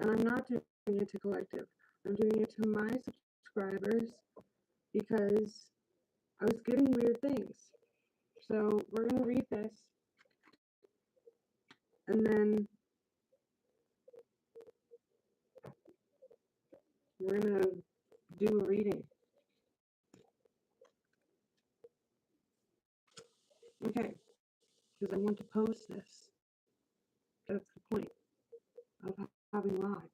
And I'm not doing it to collective. I'm doing it to my subscribers because I was getting weird things. So we're going to read this. And then we're going to do a reading. Okay. Because I want to post this. That's the point of having live.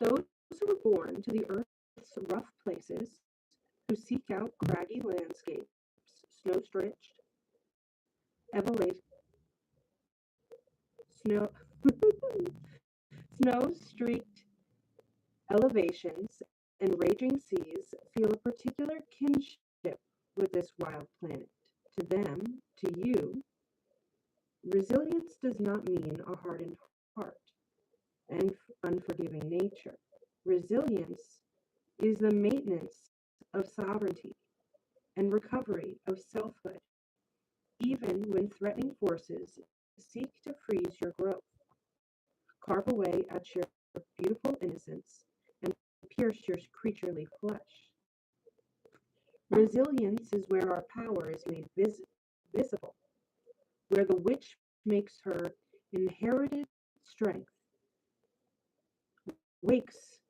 Those who were born to the earth's rough places, who seek out craggy landscapes, snow-stretched, snow, snow-streaked elevations, and raging seas, feel a particular kinship with this wild planet. To them, to you, resilience does not mean a hardened heart and unforgiving nature. Resilience is the maintenance of sovereignty and recovery of selfhood, even when threatening forces seek to freeze your growth, carve away at your beautiful innocence, and pierce your creaturely flesh. Resilience is where our power is made visible, where the witch makes her inherited strength, wakes,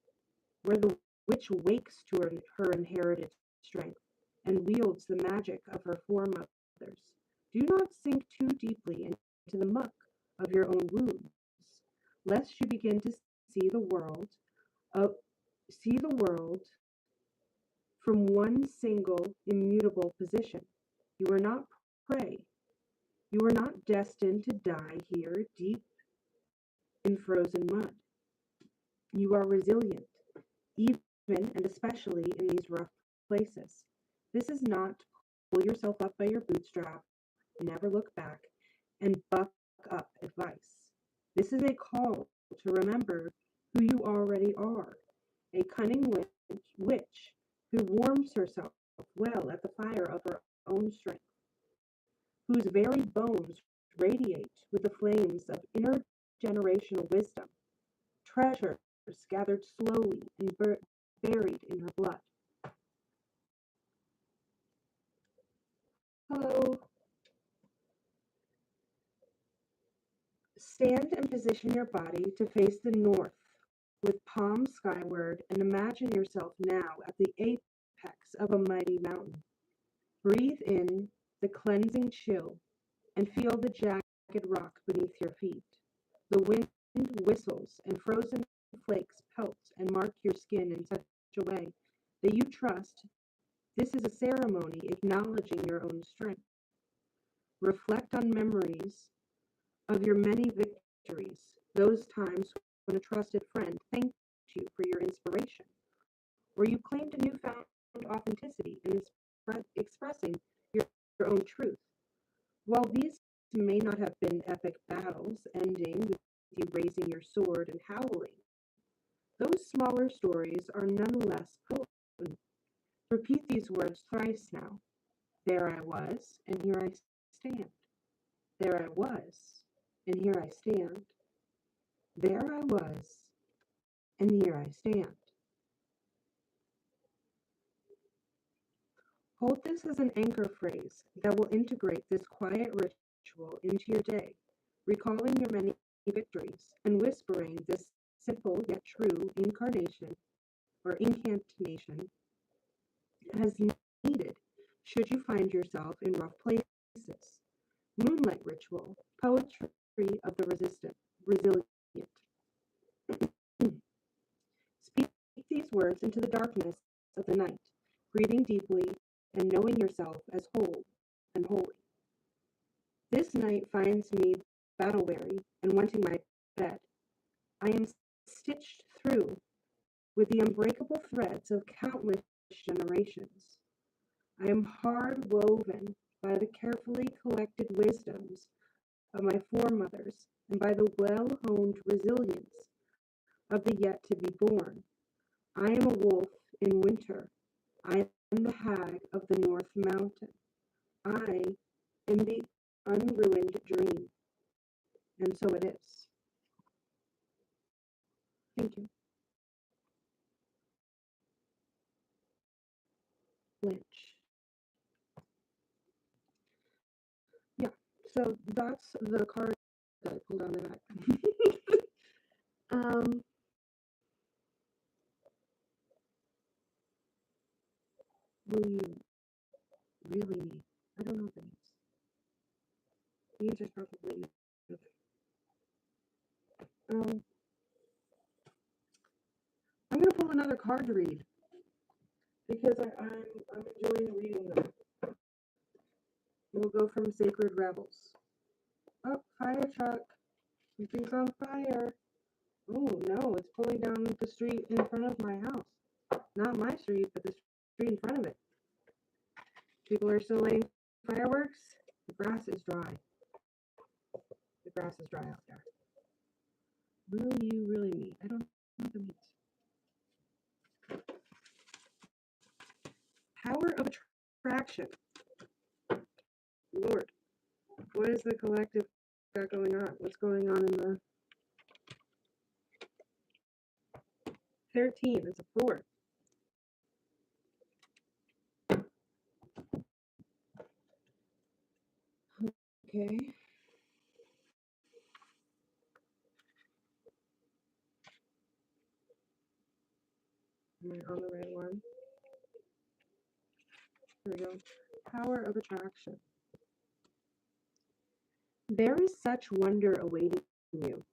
where the witch wakes to her inherited strength and wields the magic of her foremothers. Do not sink too deeply into the muck of your own wounds, lest you begin to see the world from one single immutable position. You are not prey. You are not destined to die here deep in frozen mud. You are resilient, even and especially in these rough places. This is not pull yourself up by your bootstrap, never look back, and buck up advice. This is a call to remember who you already are, a cunning witch who warms herself well at the fire of her own strength, whose very bones radiate with the flames of intergenerational wisdom, treasures gathered slowly and buried in her blood. Hello. Stand and position your body to face the north with palms skyward and imagine yourself now at the apex of a mighty mountain. Breathe in the cleansing chill and feel the jagged rock beneath your feet. The wind whistles and frozen flakes pelt and mark your skin in such a way that you trust this is a ceremony acknowledging your own strength. Reflect on memories of your many victories, those times when a trusted friend thanked you for your inspiration, where you claimed a newfound authenticity in expressing your own truth. While these may not have been epic battles ending with you raising your sword and howling, those smaller stories are nonetheless potent. Repeat these words thrice now. There I was, and here I stand. There I was, and here I stand. There I was, and here I stand. Hold this as an anchor phrase that will integrate this quiet ritual into your day, recalling your many victories and whispering this simple yet true incantation as needed should you find yourself in rough places. Moonlight ritual, poetry of the resilient. Speak these words into the darkness of the night, breathing deeply and knowing yourself as whole and holy. This night finds me battle-weary and wanting my bed. I am stitched through with the unbreakable threads of countless generations. I am hard woven by the carefully collected wisdoms of my foremothers and by the well-honed resilience of the yet to be born. I am a wolf in winter. I am the hag of the North Mountain. I am the unruined dream. And so it is. Thank you. Lynch. Yeah, so that's the card that I pulled out of the back. um, will you really need? I don't know what that means. The answer is probably no. Um, I'm gonna pull another card to read because I'm enjoying reading them. We'll go from Sacred Rebels. Oh, fire truck. Something's on fire. Oh no, it's pulling down the street in front of my house. Not my street, but the street in front of it. People are still lighting fireworks. The grass is dry. The grass is dry out there. Will you really meet? I don't know what that means. Power of attraction. Lord, what is the collective got going on? What's going on in the 13? It's a 4. Okay. Am I on the right one? Here we go. Power of attraction. There is such wonder awaiting you.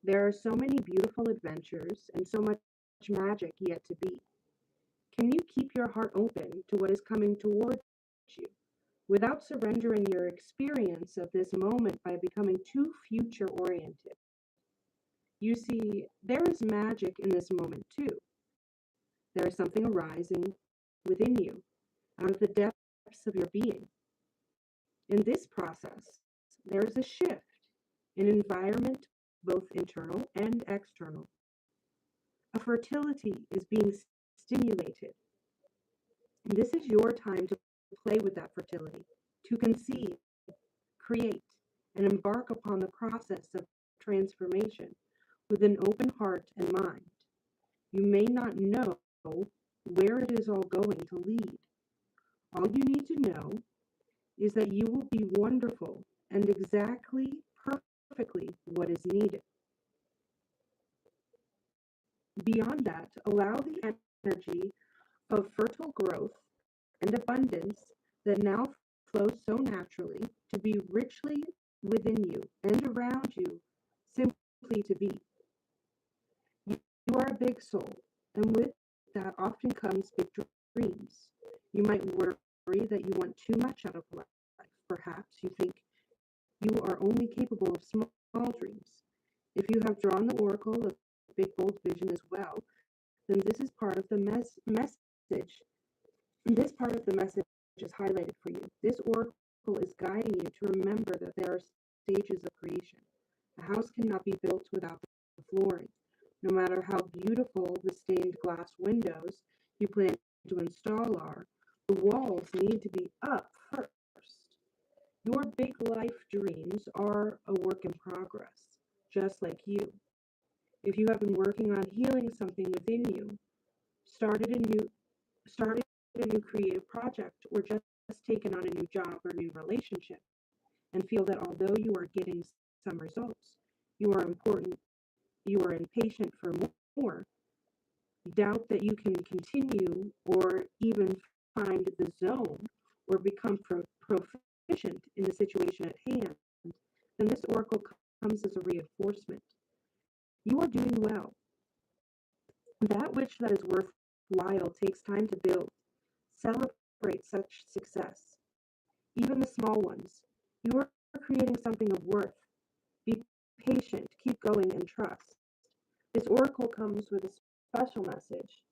There are so many beautiful adventures and so much magic yet to be. Can you keep your heart open to what is coming towards you without surrendering your experience of this moment by becoming too future oriented? You see, there is magic in this moment too. There is something arising within you out of the depths of your being. In this process, there is a shift in environment, both internal and external. A fertility is being stimulated. And this is your time to play with that fertility, to conceive, create, and embark upon the process of transformation with an open heart and mind. You may not know where it is all going to lead. All you need to know is that you will be wonderful and exactly, perfectly what is needed. Beyond that, allow the energy of fertile growth and abundance that now flows so naturally to be richly within you and around you, simply to be. You are a big soul, and with that often comes big dreams. You might worry that you want too much out of life. Perhaps you think you are only capable of small dreams. If you have drawn the oracle of big bold vision as well, then this is part of the message. This part of the message is highlighted for you. This oracle is guiding you to remember that there are stages of creation. A house cannot be built without the flooring. No matter how beautiful the stained glass windows you plan to install are, the walls need to be up first. Your big life dreams are a work in progress, just like you. If you have been working on healing something within you, started a new creative project, or just taken on a new job or new relationship, and feel that although you are getting some results, you are impatient for more, doubt that you can continue or even find the zone or become proficient in the situation at hand, then this oracle comes as a reinforcement. You are doing well. That which that is worthwhile takes time to build. Celebrate such success, even the small ones. You are creating something of worth. Be patient, keep going, and trust. This oracle comes with a special message.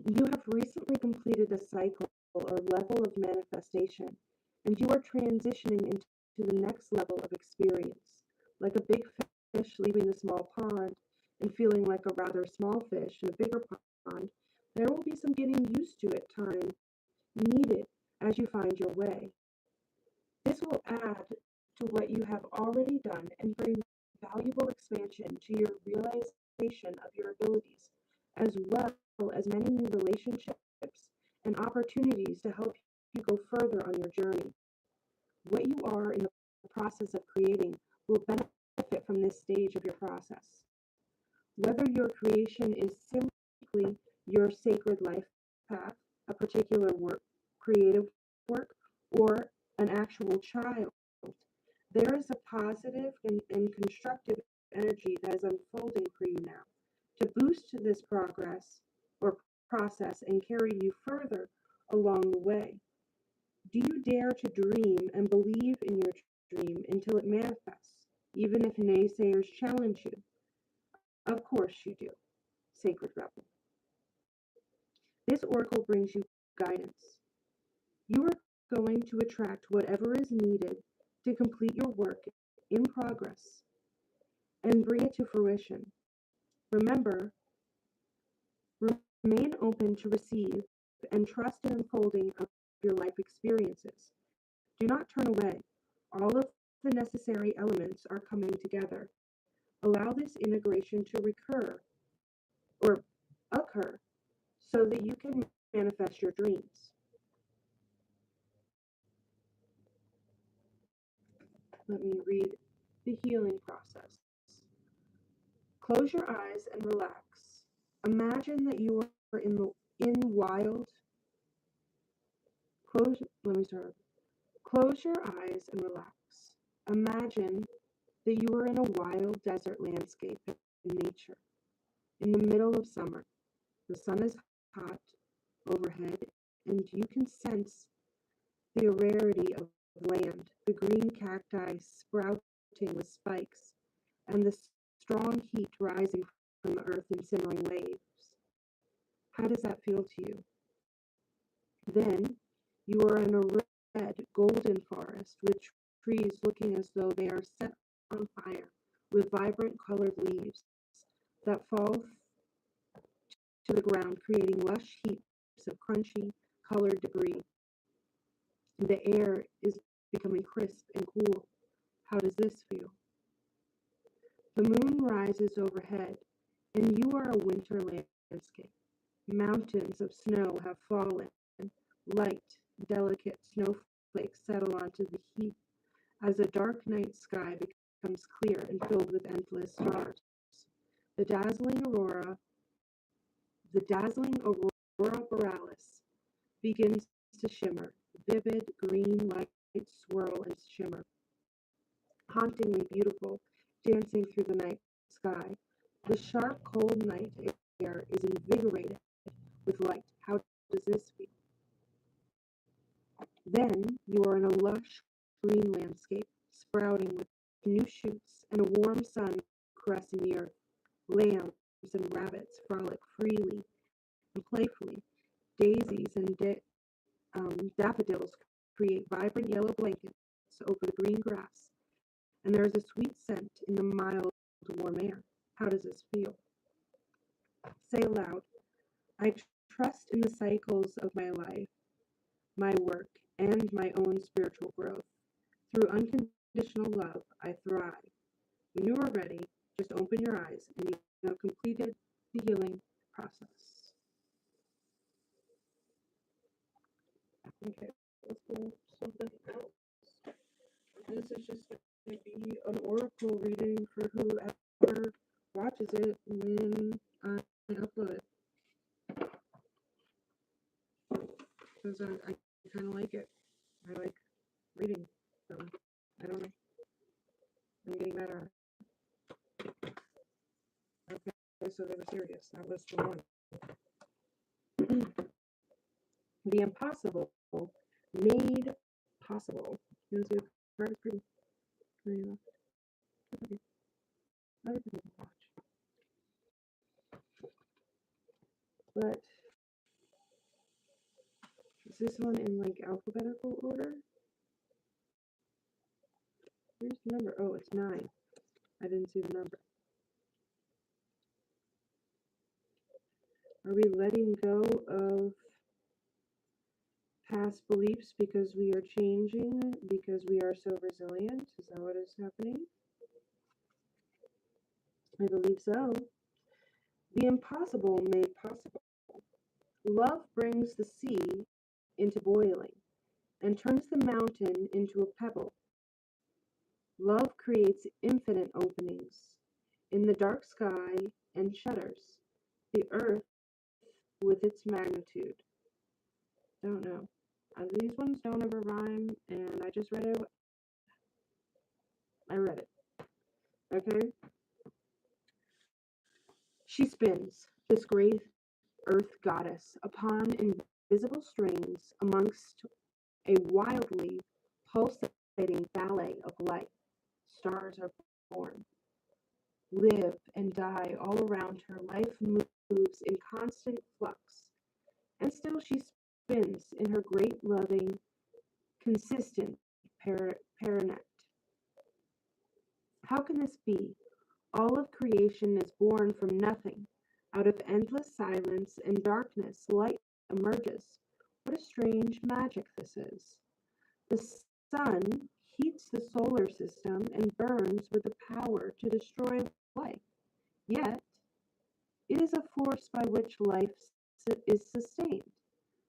You have recently completed a cycle or level of manifestation, and you are transitioning into the next level of experience. Like a big fish leaving the small pond and feeling like a rather small fish in a bigger pond, there will be some getting used to it time needed as you find your way. This will add to what you have already done and bring valuable expansion to your realization of your abilities, as well as many new relationships and opportunities to help you go further on your journey. What you are in the process of creating will benefit from this stage of your process. Whether your creation is simply your sacred life path, a particular work, creative work, or an actual child, there is a positive and constructive energy that is unfolding for you now to boost this progress or process and carry you further along the way. Do you dare to dream and believe in your dream until it manifests, even if naysayers challenge you? Of course you do, Sacred Rebel. This oracle brings you guidance. You are going to attract whatever is needed to complete your work in progress and bring it to fruition. Remember, remain open to receive and trust in unfolding of your life experiences. Do not turn away. All of the necessary elements are coming together. Allow this integration to occur so that you can manifest your dreams. Let me read the healing process. Close your eyes and relax. Imagine that you are in wild. Let me start. Close your eyes and relax. Imagine that you are in a wild desert landscape in nature, in the middle of summer. The sun is hot overhead, and you can sense the rarity of land, the green cacti sprouting with spikes, and the strong heat rising from the earth in simmering waves. How does that feel to you? Then you are in a red, golden forest with trees looking as though they are set on fire, with vibrant colored leaves that fall to the ground, creating lush heaps of crunchy, colored debris. The air is becoming crisp and cool. How does this feel? The moon rises overhead, and you are a winter landscape. Mountains of snow have fallen. Light, delicate snowflakes settle onto the heap as a dark night sky becomes clear and filled with endless stars. The dazzling aurora borealis begins to shimmer. Vivid green light swirl and shimmer, hauntingly beautiful, dancing through the night sky. The sharp, cold night air is invigorated with light. How does this feel? Then you are in a lush green landscape, sprouting with new shoots and a warm sun caressing the earth. Lambs and rabbits frolic freely and playfully. Daisies and daffodils create vibrant yellow blankets over the green grass, and there is a sweet scent in the mild, warm air. How does this feel? Say aloud, I trust in the cycles of my life, my work, and my own spiritual growth. Through unconditional love, I thrive. When you are ready, just open your eyes and you have completed the healing process. Okay, let's go something else. This is just going to be an oracle reading for whoever watches it when I upload it. Because I kind of like it. I like reading them. I don't know. I'm getting better. Okay, so they were serious. That was the one. The impossible made possible. You know, so the card is pretty. Okay. Other people watch. But is this one in like alphabetical order? Where's the number? Oh, it's 9. I didn't see the number. Are we letting go of past beliefs because we are changing, because we are so resilient? Is that what is happening? I believe so. The impossible made possible. Love brings the sea into boiling and turns the mountain into a pebble. Love creates infinite openings in the dark sky and shutters the earth with its magnitude. Don't know. These ones don't ever rhyme, and I just read it. I read it. Okay? She spins, this great earth goddess, upon invisible strings amongst a wildly pulsating ballet of light. Stars are born, live, and die all around her. Life moves in constant flux, and still she spins in her great, loving, consistent paranet. How can this be? All of creation is born from nothing. Out of endless silence and darkness, light emerges. What a strange magic this is. The sun heats the solar system and burns with the power to destroy life. Yet, it is a force by which life is sustained.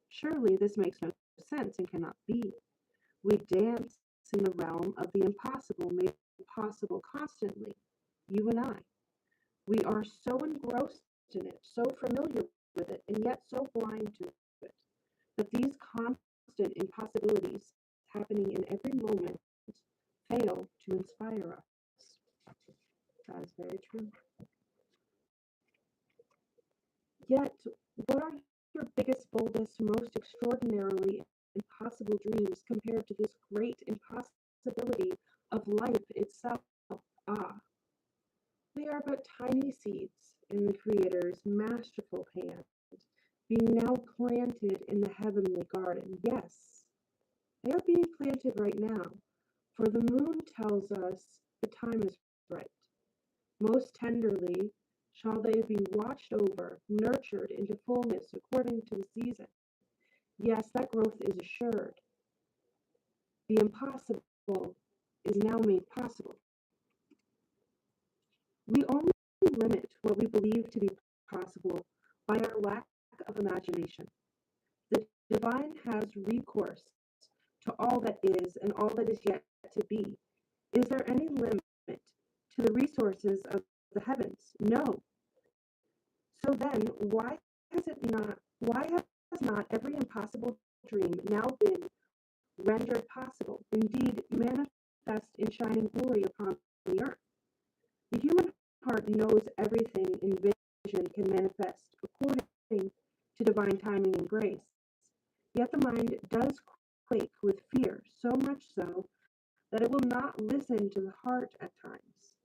Surely this makes no sense and cannot be. We dance in the realm of the impossible made possible constantly, you and I. We are so engrossed in it, so familiar with it, and yet so blind to it, that these constant impossibilities happening in every moment fail to inspire us. That is very true. Yet, what are your biggest, boldest, most extraordinarily impossible dreams compared to this great impossibility of life itself? Ah, we are but tiny seeds in the Creator's masterful hand, being now planted in the heavenly garden. Yes, they are being planted right now, for the moon tells us the time is right. Most tenderly shall they be watched over, nurtured into fullness according to the season. Yes, that growth is assured. The impossible is now made possible. We only limit what we believe to be possible by our lack of imagination. The divine has recourse to all that is and all that is yet to be. Is there any limit to the resources of the heavens? No. So then, why has not every impossible dream now been rendered possible, indeed manifest in shining glory upon the earth? The human heart knows everything in vision can manifest according to divine timing and grace. Yet the mind does quake with fear, so much so that it will not listen to the heart at times.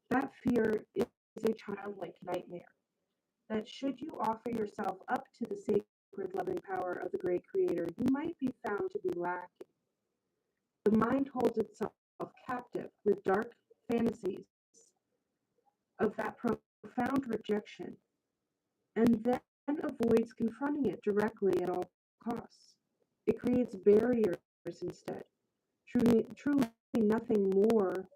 That fear is a childlike nightmare, that should you offer yourself up to the sacred loving power of the great Creator, you might be found to be lacking. The mind holds itself captive with dark fantasies of that profound rejection, and then avoids confronting it directly at all costs. It creates barriers instead, truly nothing more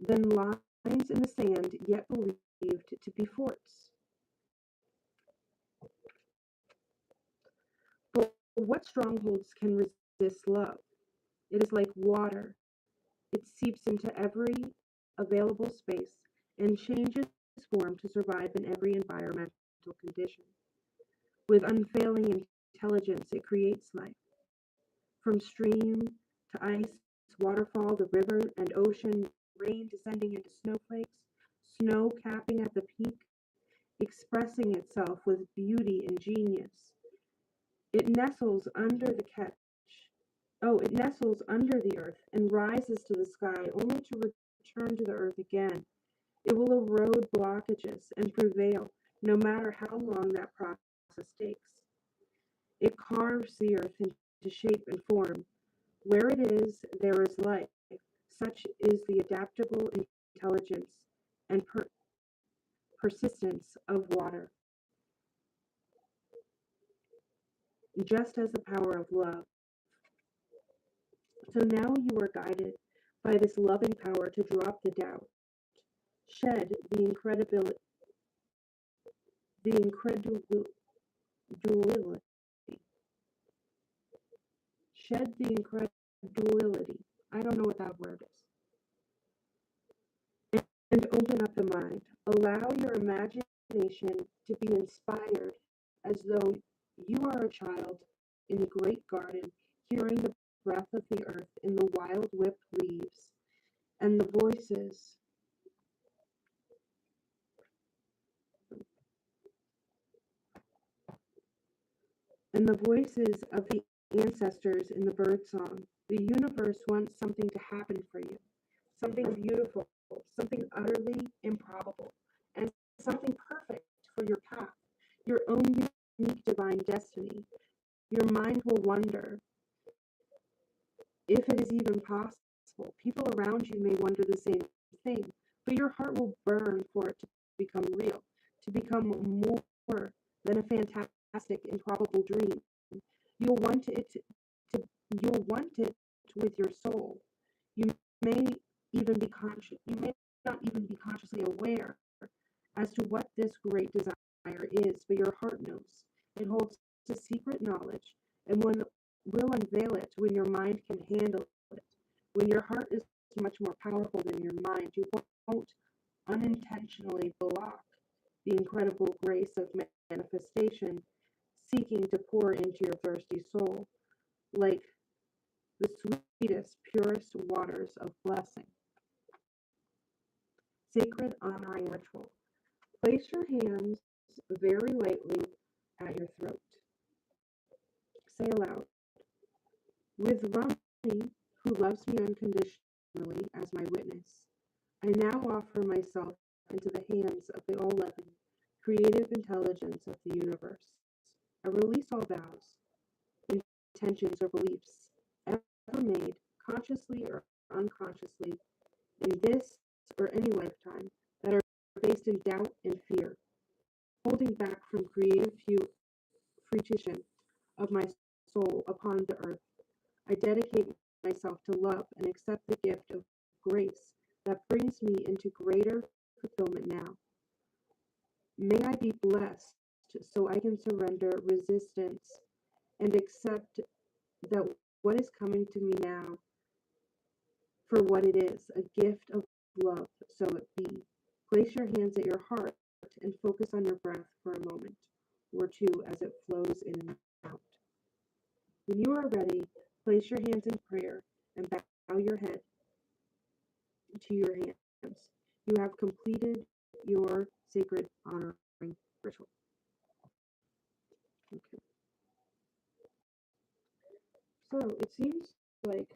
than lines in the sand, yet believed to be forts. But what strongholds can resist love? It is like water. It seeps into every available space and changes form to survive in every environmental condition. With unfailing intelligence, it creates life. From stream to ice, waterfall, the river and ocean, rain descending into snowflakes, snow capping at the peak, expressing itself with beauty and genius. It nestles under the catch. Oh, it nestles under the earth and rises to the sky only to return to the earth again. It will erode blockages and prevail, no matter how long that process takes. It carves the earth into shape and form. Where it is, there is life. Such is the adaptable intelligence and persistence of water, just as the power of love. So now you are guided by this loving power to drop the doubt, Shed the incredulity. Shed the incredulity. I don't know what that word is. And open up the mind. Allow your imagination to be inspired as though you are a child in the great garden, hearing the breath of the earth in the wild whipped leaves and the voices of the ancestors in the birdsong. The universe wants something to happen for you, something beautiful, something utterly improbable, and something perfect for your path, your own unique divine destiny. Your mind will wonder if it is even possible. People around you may wonder the same thing, but your heart will burn for it to become real, to become more than a fantastic, improbable dream. You'll want it to you'll want it with your soul. You may you may not even be consciously aware as to what this great desire is, but your heart knows. It holds a secret knowledge, and one will unveil it when your mind can handle it. When your heart is much more powerful than your mind, you won't unintentionally block the incredible grace of manifestation seeking to pour into your thirsty soul, like the sweetest, purest waters of blessing. Sacred honoring ritual. Place your hands very lightly at your throat. Say aloud, with Rami, who loves me unconditionally as my witness, I now offer myself into the hands of the all-loving, creative intelligence of the universe. I release all vows, intentions, or beliefs ever made, consciously or unconsciously, in this or any lifetime, that are based in doubt and fear, holding back from creative fruition of my soul upon the earth. I dedicate myself to love and accept the gift of grace that brings me into greater fulfillment now. May I be blessed so I can surrender resistance and accept that what is coming to me now for what it is, a gift of love, so it be. Place your hands at your heart and focus on your breath for a moment or two as it flows in and out. When you are ready, place your hands in prayer and bow your head to your hands. You have completed your sacred honoring ritual. Okay. So like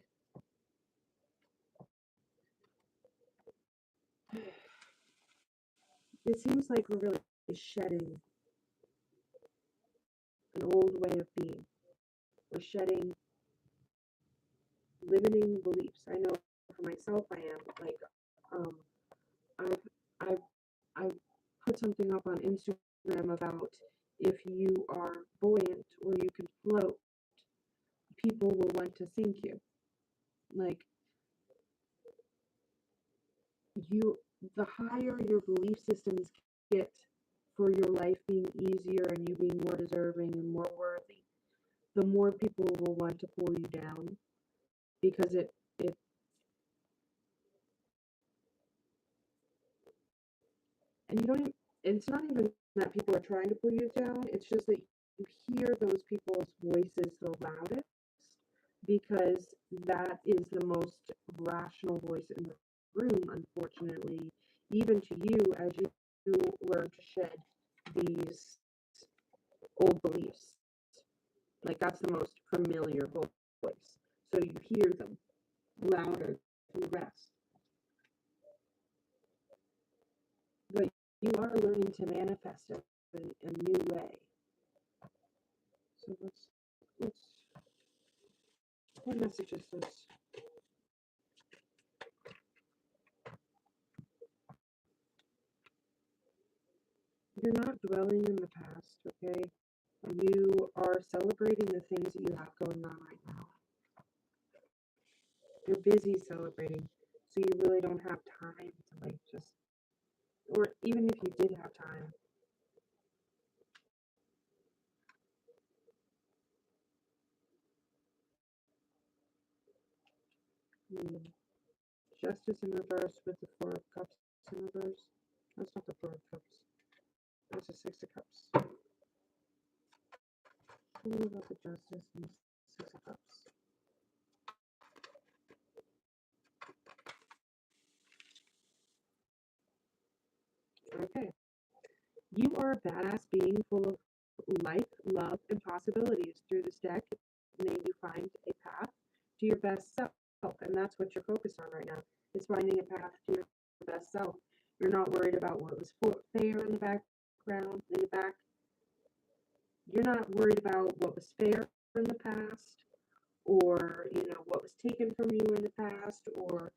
it seems like we're really shedding an old way of being. We're shedding limiting beliefs. I know for myself I am like um I've I've I've put something up on Instagram about if you are buoyant or you can float, people will want to sink you. Like you the higher your belief systems get for your life being easier and you being more deserving and more worthy, the more people will want to pull you down because it and you don't even it's not even that people are trying to pull you down, it's just that you hear those people's voices the loudest because that is the most rational voice in the room, unfortunately, even to you as you learn to shed these old beliefs. Like that's the most familiar voice. So you hear them louder than the rest. But you are learning to manifest it in a new way. So let's what message is this? You're not dwelling in the past, okay? You are celebrating the things that you have going on right now. You're busy celebrating, so you really don't have time to like just or even if you did have time. Justice in reverse with the Four of Cups in reverse. That's not the Four of Cups. That's the Six of Cups. Tell me about the Justice and Six of Cups. Okay. You are a badass being full of life, love, and possibilities. Through this deck, may you find a path to your best self. And that's what you're focused on right now, is finding a path to your best self. You're not worried about what was fair in the background, in the back. You're not worried about what was fair in the past, or, you know, what was taken from you in the past, or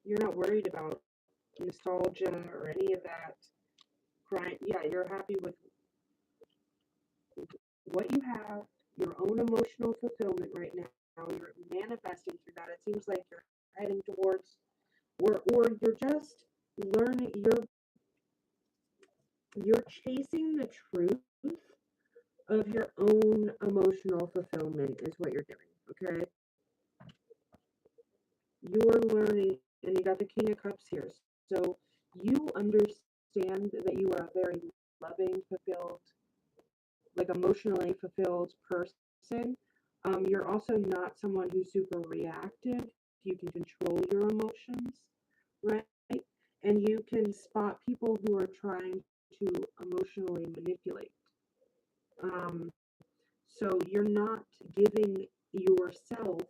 you're not worried about nostalgia or any of that. Yeah, you're happy with what you have, your own emotional fulfillment right now. You're manifesting through that. It seems like you're heading towards, or you're just learning. You're chasing the truth of your own emotional fulfillment is what you're doing. Okay, you're learning, and you got the King of Cups here. So you understand that you are a very loving, fulfilled, like emotionally fulfilled person. You're also not someone who's super reactive. You can control your emotions, right? And you can spot people who are trying to emotionally manipulate. Um, so you're not giving yourself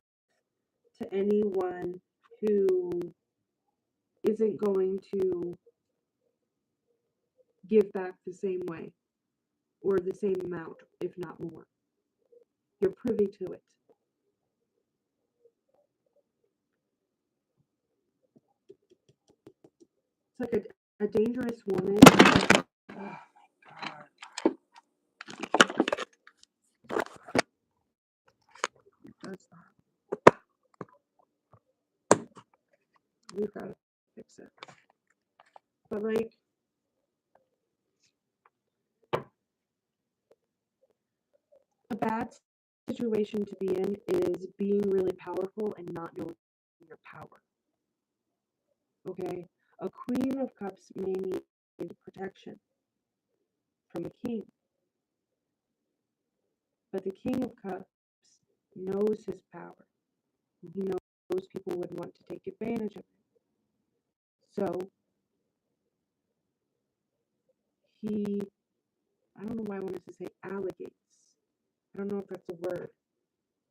to anyone who isn't going to give back the same way or the same amount, if not more. You're privy to it. It's like a dangerous woman. Oh my God. It does that. We've got to fix it. But like, a bad situation to be in is being really powerful and not knowing your power. Okay? A Queen of Cups may need protection from a king. But the King of Cups knows his power. He knows people would want to take advantage of it. So he, I don't know why I wanted to say alligates. I don't know if that's a word,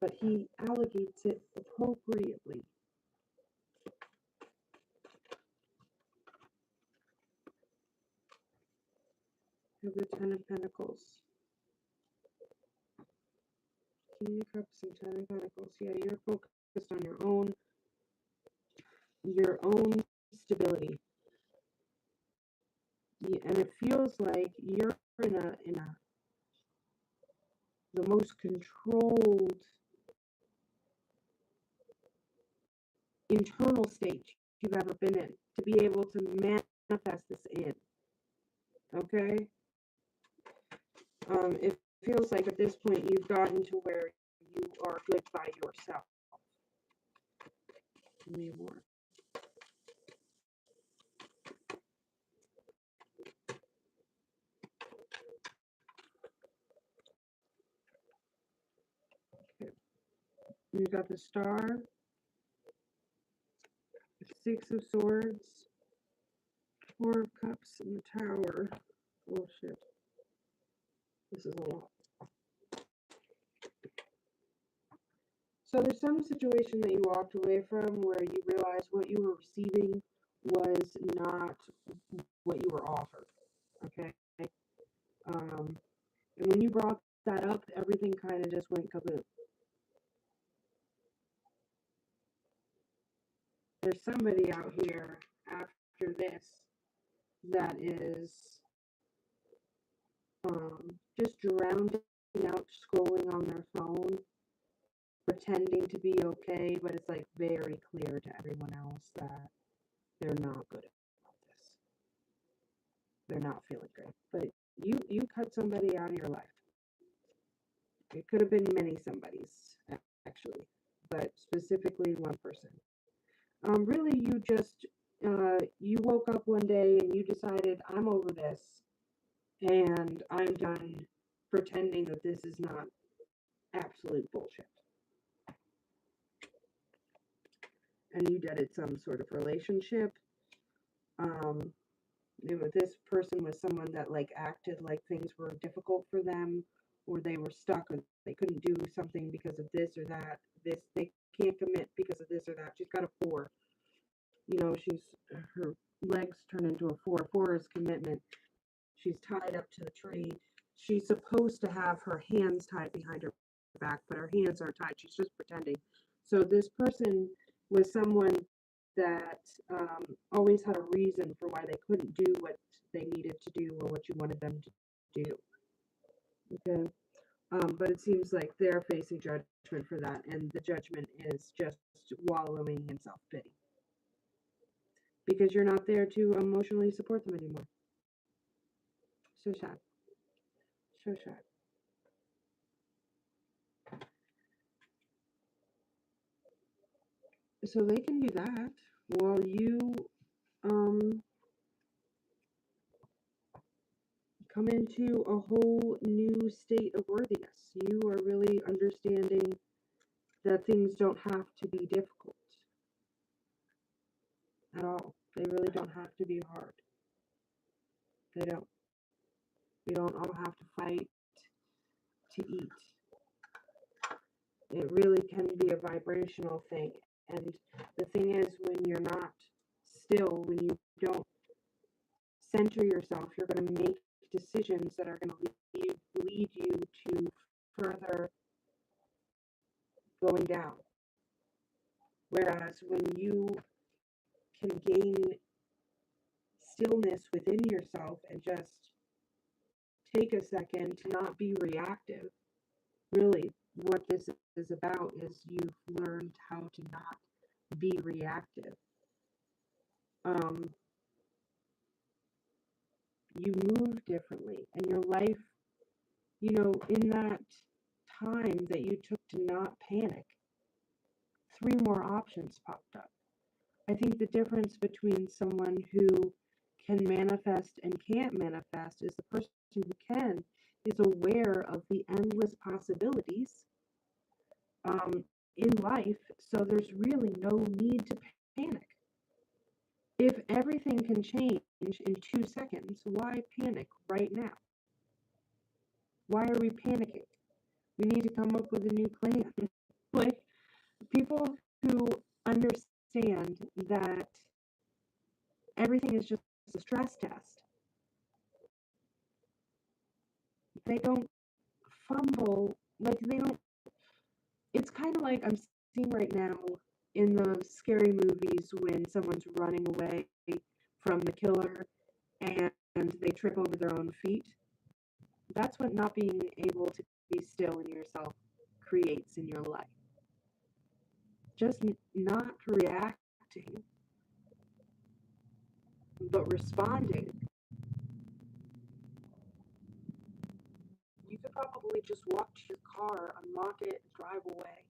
but he alligates it appropriately. Have the Ten of Pentacles. King of Cups and Ten of Pentacles. Yeah, you're focused on your own stability. Yeah, and it feels like you're in the most controlled internal state you've ever been in to be able to manifest this in. Okay? It feels like at this point you've gotten to where you are good by yourself. Give me more. Okay. You've got the Star, the Six of Swords, Four of Cups, and the Tower. Oh shit. This is a lot. So there's some situation that you walked away from where you realized what you were receiving was not what you were offered. Okay? And when you brought that up, everything kind of just went kaboom. There's somebody out here after this that is just drowning out, scrolling on their phone, pretending to be okay, but it's like very clear to everyone else that they're not good about this. They're not feeling great. But you cut somebody out of your life. It could have been many somebodies, actually, but specifically one person. Really, you woke up one day and you decided, I'm over this, and I'm done pretending that this is not absolute bullshit. And you dated some sort of relationship. This person was someone that like acted like things were difficult for them, or they were stuck, or they couldn't do something because of this or that. They can't commit because of this or that. She's got a 4. Her legs turn into a 4. 4 is commitment. She's tied up to the tree. She's supposed to have her hands tied behind her back, but her hands aren't tied. She's just pretending. So this person was someone that always had a reason for why they couldn't do what they needed to do or what you wanted them to do. Okay? But it seems like they're facing judgment for that, and the judgment is just wallowing in self-pity. Because you're not there to emotionally support them anymore. So sad. So sad. So they can do that while you come into a whole new state of worthiness. You are really understanding that things don't have to be difficult at all. They really don't have to be hard. They don't. We don't all have to fight to eat. It really can be a vibrational thing. And the thing is, when you're not still, when you don't center yourself, you're going to make decisions that are going to lead you to further going down. Whereas when you can gain stillness within yourself and just take a second to not be reactive, really what this is about is you've learned how to not be reactive. You move differently, and your life, in that time that you took to not panic, 3 more options popped up. I think the difference between someone who can manifest and can't manifest is the person who can is aware of the endless possibilities in life, so there's really no need to panic. If everything can change in 2 seconds, why panic right now? Why are we panicking? We need to come up with a new plan. Like, people who understand that everything is just a stress test, they don't fumble, like they don't, it's kind of like I'm seeing right now in the scary movies when someone's running away from the killer and they trip over their own feet. That's what not being able to be still in yourself creates in your life. Just not reacting, but responding. You could probably just walk to your car, unlock it, and drive away.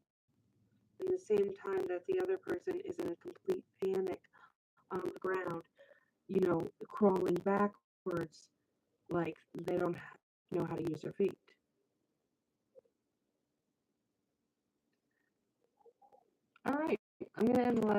In the same time that the other person is in a complete panic on the ground, crawling backwards like they don't know how to use their feet. All right, I'm going to end the live